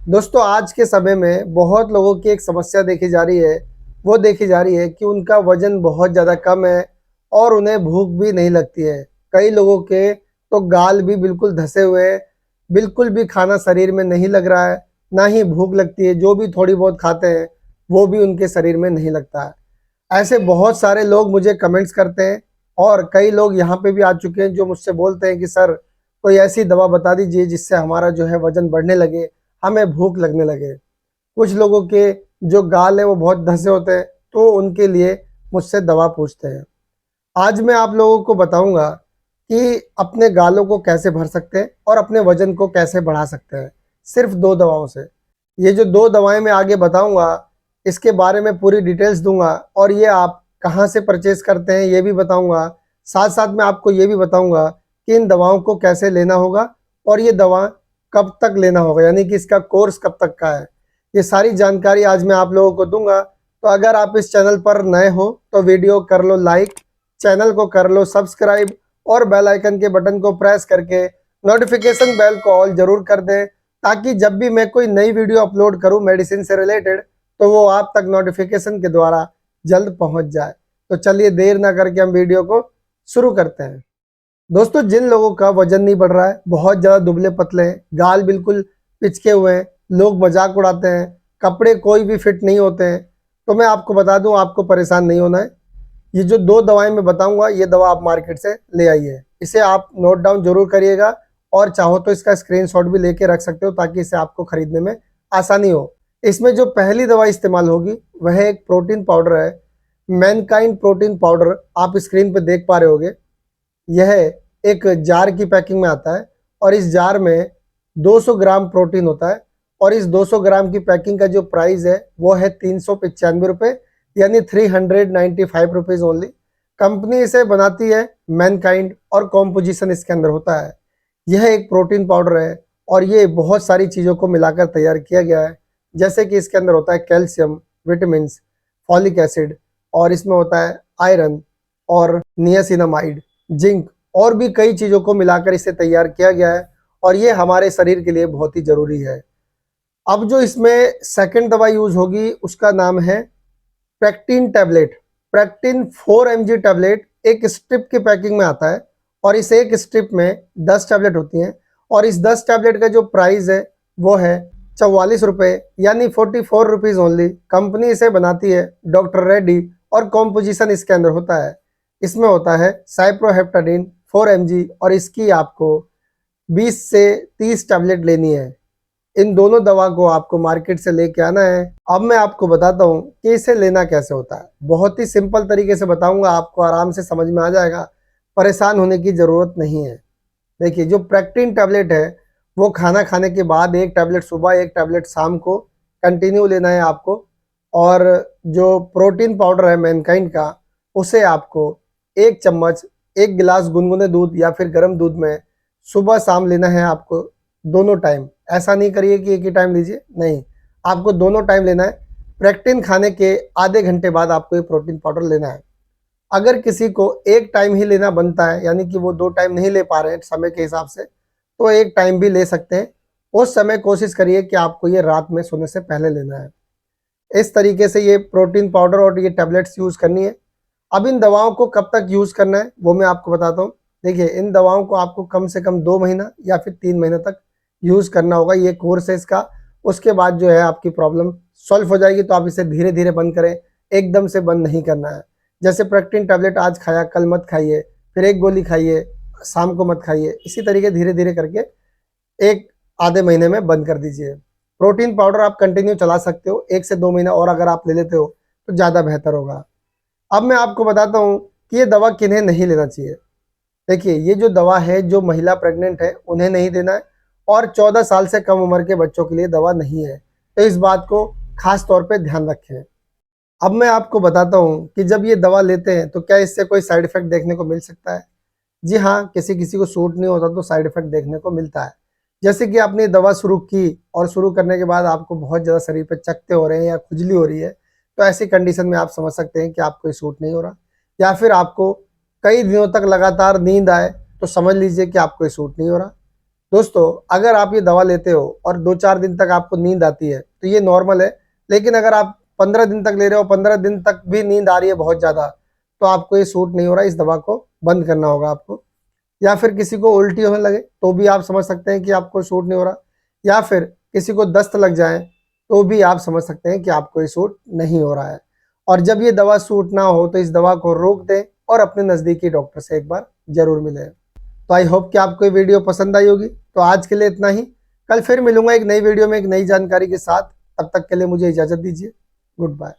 दोस्तों आज के समय में बहुत लोगों की एक समस्या देखी जा रही है। वो देखी जा रही है कि उनका वज़न बहुत ज़्यादा कम है और उन्हें भूख भी नहीं लगती है। कई लोगों के तो गाल भी बिल्कुल धँसे हुए हैं, बिल्कुल भी खाना शरीर में नहीं लग रहा है, ना ही भूख लगती है। जो भी थोड़ी बहुत खाते हैं, वो भी उनके शरीर में नहीं लगता है। ऐसे बहुत सारे लोग मुझे कमेंट्स करते हैं और कई लोग यहाँ पे भी आ चुके हैं जो मुझसे बोलते हैं कि सर कोई ऐसी दवा बता दीजिए जिससे हमारा जो है वज़न बढ़ने लगे, हमें भूख लगने लगे। कुछ लोगों के जो गाल है वो बहुत धँसे होते हैं, तो उनके लिए मुझसे दवा पूछते हैं। आज मैं आप लोगों को बताऊँगा कि अपने गालों को कैसे भर सकते हैं और अपने वज़न को कैसे बढ़ा सकते हैं, सिर्फ़ 2 दवाओं से। ये जो 2 दवाएँ मैं आगे बताऊँगा, इसके बारे में पूरी डिटेल्स दूँगा और ये आप कहाँ से परचेज़ करते हैं ये भी बताऊँगा। साथ-साथ मैं आपको ये भी बताऊँगा कि इन दवाओं को कैसे लेना होगा और ये दवा कब तक लेना होगा, यानी कि इसका कोर्स कब तक का है। ये सारी जानकारी आज मैं आप लोगों को दूँगा। तो अगर आप इस चैनल पर नए हो तो वीडियो कर लो लाइक, चैनल को कर लो सब्सक्राइब और बेल आइकन के बटन को प्रेस करके नोटिफिकेशन बेल को ऑल ज़रूर कर दें, ताकि जब भी मैं कोई नई वीडियो अपलोड करूं मेडिसिन से रिलेटेड, तो वो आप तक नोटिफिकेशन के द्वारा जल्द पहुंच जाए। तो चलिए देर ना करके हम वीडियो को शुरू करते हैं। दोस्तों जिन लोगों का वजन नहीं बढ़ रहा है, बहुत ज़्यादा दुबले पतले हैं, गाल बिल्कुल पिचके हुए हैं, लोग मजाक उड़ाते हैं, कपड़े कोई भी फिट नहीं होते हैं, तो मैं आपको बता दूं आपको परेशान नहीं होना है। ये जो 2 दवाएं मैं बताऊंगा, ये दवा आप मार्केट से ले आइए। इसे आप नोट डाउन जरूर करिएगा और चाहो तो इसका स्क्रीनशॉट भी लेके रख सकते हो, ताकि इसे आपको खरीदने में आसानी हो। इसमें जो पहली दवा इस्तेमाल होगी वह एक प्रोटीन पाउडर है, मैनकाइंड प्रोटीन पाउडर। आप स्क्रीन पे देख पा रहे होगे, यह एक जार की पैकिंग में आता है और इस जार में 200 ग्राम प्रोटीन होता है और इस 200 ग्राम की पैकिंग का जो प्राइस है वो है 395 रुपये, यानी 395 रुपीज़ ओनली। कंपनी इसे बनाती है मैनकाइंड और कॉम्पोजिशन इसके अंदर होता है। यह एक प्रोटीन पाउडर है और ये बहुत सारी चीज़ों को मिलाकर तैयार किया गया है, जैसे कि इसके अंदर होता है कैल्शियम, विटामिन, फॉलिक एसिड, और इसमें होता है आयरन और नियासिनामाइड, जिंक और भी कई चीज़ों को मिलाकर इसे तैयार किया गया है और ये हमारे शरीर के लिए बहुत ही ज़रूरी है। अब जो इसमें सेकंड दवा यूज़ होगी उसका नाम है प्रेक्टिन टैबलेट। प्रेक्टिन 4 mg टैबलेट एक स्ट्रिप की पैकिंग में आता है और इस एक स्ट्रिप में 10 टैबलेट होती हैं और इस 10 टैबलेट का जो प्राइस है वो है 44 रुपये, यानी 44 रुपीज़ ओनली। कंपनी इसे बनाती है डॉक्टर रेड्डी और कॉम्पोजिशन इसके अंदर होता है। इसमें होता है साइप्रोहेप्टाडीन 4 mg और इसकी आपको 20 से 30 टैबलेट लेनी है। इन दोनों दवा को आपको मार्केट से लेके आना है। अब मैं आपको बताता हूँ कि इसे लेना कैसे होता है। बहुत ही सिंपल तरीके से बताऊंगा, आपको आराम से समझ में आ जाएगा, परेशान होने की ज़रूरत नहीं है। देखिए जो प्रेक्टिन टैबलेट है वो खाना खाने के बाद एक टैबलेट सुबह, एक टैबलेट शाम को कंटिन्यू लेना है आपको। और जो प्रोटीन पाउडर है मैनकाइंड का, उसे आपको 1 चम्मच 1 गिलास गुनगुने दूध या फिर गर्म दूध में सुबह शाम लेना है आपको, दोनों टाइम। ऐसा नहीं करिए कि एक ही टाइम लीजिए, नहीं, आपको दोनों टाइम लेना है। प्रेक्टिन खाने के आधे घंटे बाद आपको ये प्रोटीन पाउडर लेना है। अगर किसी को एक टाइम ही लेना बनता है, यानी कि वो 2 टाइम नहीं ले पा रहे हैं समय के हिसाब से, तो एक टाइम भी ले सकते हैं। उस समय कोशिश करिए कि आपको ये रात में सोने से पहले लेना है। इस तरीके से ये प्रोटीन पाउडर और ये टैबलेट्स यूज़ करनी है। अब इन दवाओं को कब तक यूज़ करना है वो मैं आपको बताता हूँ। देखिए इन दवाओं को आपको कम से कम 2 महीना या फिर 3 महीने तक यूज़ करना होगा, ये कोर्स है इसका। उसके बाद जो है आपकी प्रॉब्लम सॉल्व हो जाएगी, तो आप इसे धीरे धीरे बंद करें, एकदम से बंद नहीं करना है। जैसे प्रेक्टिन टैबलेट आज खाया कल मत खाइए, फिर एक गोली खाइए शाम को मत खाइए, इसी तरीके धीरे धीरे करके एक आधे महीने में बंद कर दीजिए। प्रोटीन पाउडर आप कंटिन्यू चला सकते हो 1 से 2 महीना, और अगर आप ले लेते हो तो ज़्यादा बेहतर होगा। अब मैं आपको बताता हूँ कि ये दवा किन्हें नहीं लेना चाहिए। देखिए ये जो दवा है, जो महिला प्रेग्नेंट है उन्हें नहीं देना है, और 14 साल से कम उम्र के बच्चों के लिए दवा नहीं है, तो इस बात को खास तौर पे ध्यान रखें। अब मैं आपको बताता हूँ कि जब ये दवा लेते हैं तो क्या इससे कोई साइड इफेक्ट देखने को मिल सकता है। जी हाँ, किसी किसी को सूट नहीं होता तो साइड इफेक्ट देखने को मिलता है। जैसे कि आपने दवा शुरू की और शुरू करने के बाद आपको बहुत ज़्यादा शरीर पे चकत्ते हो रहे हैं या खुजली हो रही है, तो ऐसी कंडीशन में आप समझ सकते हैं कि आपको ये सूट नहीं हो रहा। या फिर आपको कई दिनों तक लगातार नींद आए, तो समझ लीजिए कि आपको ये सूट नहीं हो रहा। दोस्तों, अगर आप ये दवा लेते हो और 2-4 दिन तक आपको नींद आती है तो ये नॉर्मल है। लेकिन अगर आप 15 दिन तक ले रहे हो, 15 दिन तक भी नींद आ रही है बहुत ज़्यादा, तो आपको ये सूट नहीं हो रहा है, इस दवा को बंद करना होगा आपको। या फिर किसी को उल्टी होने लगे तो भी आप समझ सकते हैं कि आपको सूट नहीं हो रहा। या फिर किसी को दस्त लग जाए तो भी आप समझ सकते हैं कि आपको ये सूट नहीं हो रहा है। और जब ये दवा सूट ना हो तो इस दवा को रोक दें और अपने नज़दीकी डॉक्टर से एक बार ज़रूर मिलें। तो आई होप कि आपको ये वीडियो पसंद आई होगी। तो आज के लिए इतना ही। कल फिर मिलूंगा एक नई वीडियो में एक नई जानकारी के साथ। तब तक के लिए मुझे इजाज़त दीजिए। Good bye.